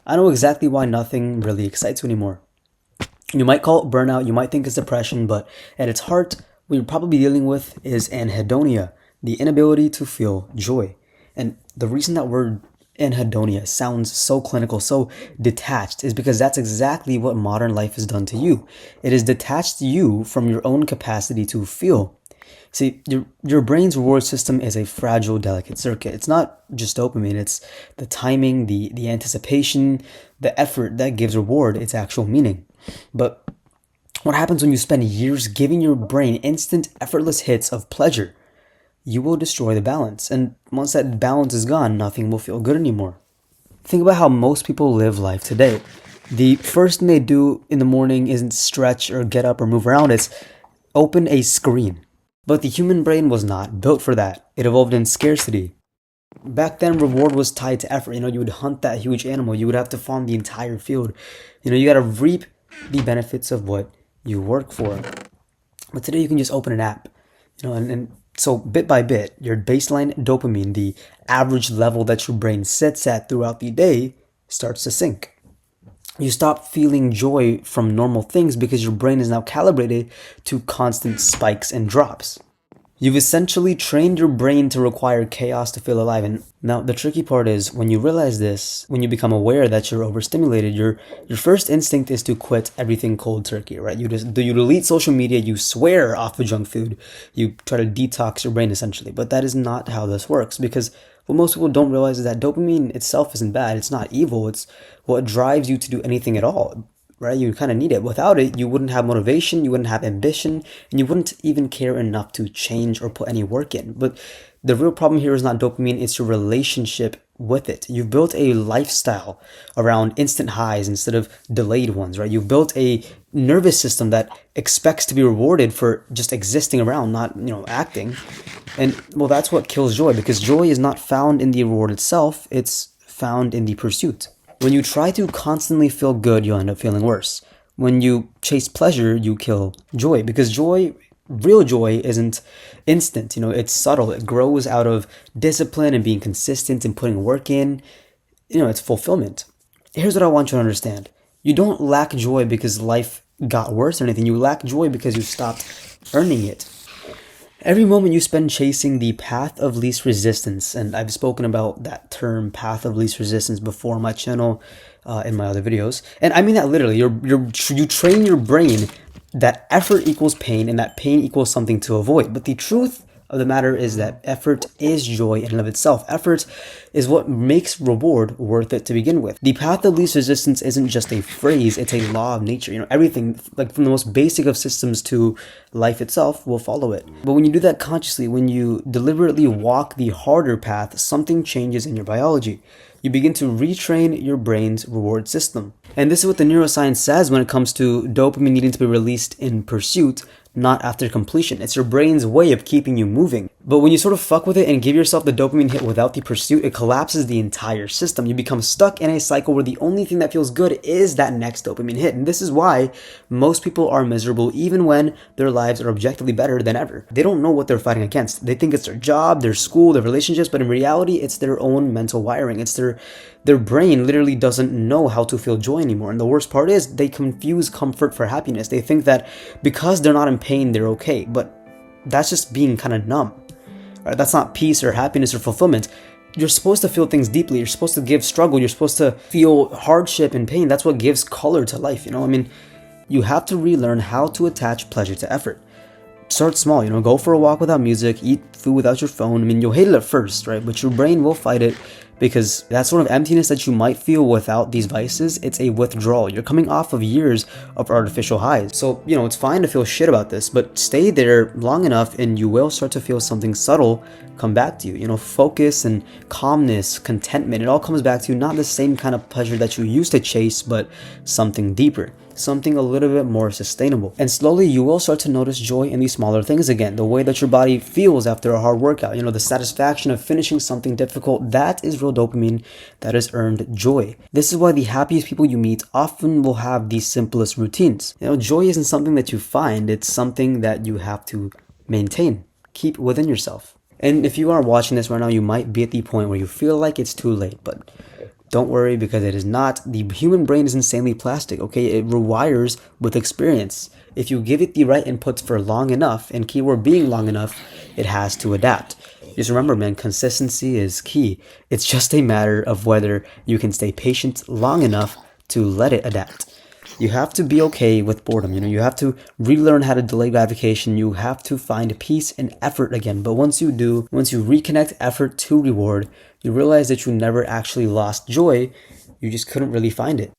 I know exactly why nothing really excites you anymore. You might call it burnout, you might think it's depression, but at its heart, what you're probably dealing with is anhedonia, the inability to feel joy. And the reason that word anhedonia sounds so clinical, so detached, is because that's exactly what modern life has done to you. It has detached you from your own capacity to feel. See, your brain's reward system is a fragile, delicate circuit. It's not just dopamine, it's the timing, the anticipation, the effort that gives reward its actual meaning. But what happens when you spend years giving your brain instant, effortless hits of pleasure? You will destroy the balance. And once that balance is gone, nothing will feel good anymore. Think about how most people live life today. The first thing they do in the morning isn't stretch or get up or move around, it's open a screen. But the human brain was not built for that. It evolved in scarcity. Back then, reward was tied to effort. You would hunt that huge animal. You would have to farm the entire field. You got to reap the benefits of what you work for. But today you can just open an app, and so bit by bit, your baseline dopamine, the average level that your brain sits at throughout the day, starts to sink. You stop feeling joy from normal things because your brain is now calibrated to constant spikes and drops. You've essentially trained your brain to require chaos to feel alive. And now the tricky part is when you realize this, when you become aware that you're overstimulated, your first instinct is to quit everything cold turkey, right? You delete social media, you swear off of junk food, you try to detox your brain essentially. But that is not how this works, because what most people don't realize is that dopamine itself isn't bad. It's not evil. It's what drives you to do anything at all, right? You kind of need it. Without it, you wouldn't have motivation, you wouldn't have ambition, and you wouldn't even care enough to change or put any work in. But the real problem here is not dopamine, it's your relationship with it. You've built a lifestyle around instant highs instead of delayed ones, right? You've built a nervous system that expects to be rewarded for just existing around, not, acting. And well, that's what kills joy, because joy is not found in the reward itself, it's found in the pursuit. When you try to constantly feel good, you'll end up feeling worse. When you chase pleasure, you kill joy, because real joy isn't instant. It's subtle. It grows out of discipline and being consistent and putting work in. It's fulfillment. Here's what I want you to understand. You don't lack joy because life got worse or anything. You lack joy because you stopped earning it. Every moment you spend chasing the path of least resistance, and I've spoken about that term, path of least resistance, before on my channel, in my other videos, and I mean that literally. You train your brain that effort equals pain, and that pain equals something to avoid. But the truth of the matter is that effort is joy in and of itself. Effort is what makes reward worth it to begin with. The path of least resistance isn't just a phrase, it's a law of nature. Everything, like from the most basic of systems to life itself, will follow it. But when you do that consciously, when you deliberately walk the harder path, something changes in your biology. You begin to retrain your brain's reward system. And this is what the neuroscience says when it comes to dopamine needing to be released in pursuit, not after completion. It's your brain's way of keeping you moving. But when you sort of fuck with it and give yourself the dopamine hit without the pursuit, it collapses the entire system. You become stuck in a cycle where the only thing that feels good is that next dopamine hit. And this is why most people are miserable even when their lives are objectively better than ever. They don't know what they're fighting against. They think it's their job, their school, their relationships, but in reality, it's their own mental wiring. It's their brain literally doesn't know how to feel joy anymore. And the worst part is they confuse comfort for happiness. They think that because they're not in pain, they're okay. But that's just being kind of numb. Right? That's not peace or happiness or fulfillment. You're supposed to feel things deeply. You're supposed to give struggle. You're supposed to feel hardship and pain. That's what gives color to life. You have to relearn how to attach pleasure to effort. Start small, go for a walk without music, eat food without your phone. You'll hate it at first, right? But your brain will fight it, because that sort of emptiness that you might feel without these vices, it's a withdrawal. You're coming off of years of artificial highs. So, it's fine to feel shit about this, but stay there long enough and you will start to feel something subtle come back to you. Focus and calmness, contentment, it all comes back to you, not the same kind of pleasure that you used to chase, but something deeper, something a little bit more sustainable. And slowly you will start to notice joy in these smaller things again. The way that your body feels after a hard workout, the satisfaction of finishing something difficult, that is real dopamine that has earned joy. This is why the happiest people you meet often will have the simplest routines. Joy isn't something that you find, it's something that you have to maintain, keep within yourself. And if you are watching this right now, you might be at the point where you feel like it's too late, but Don't worry, because it is not. The human brain is insanely plastic, okay? It rewires with experience. If you give it the right inputs for long enough, and keyword being long enough, it has to adapt. Just remember, man, consistency is key. It's just a matter of whether you can stay patient long enough to let it adapt. You have to be okay with boredom. You have to relearn how to delay gratification. You have to find peace and effort again. But once you do, once you reconnect effort to reward, you realize that you never actually lost joy. You just couldn't really find it.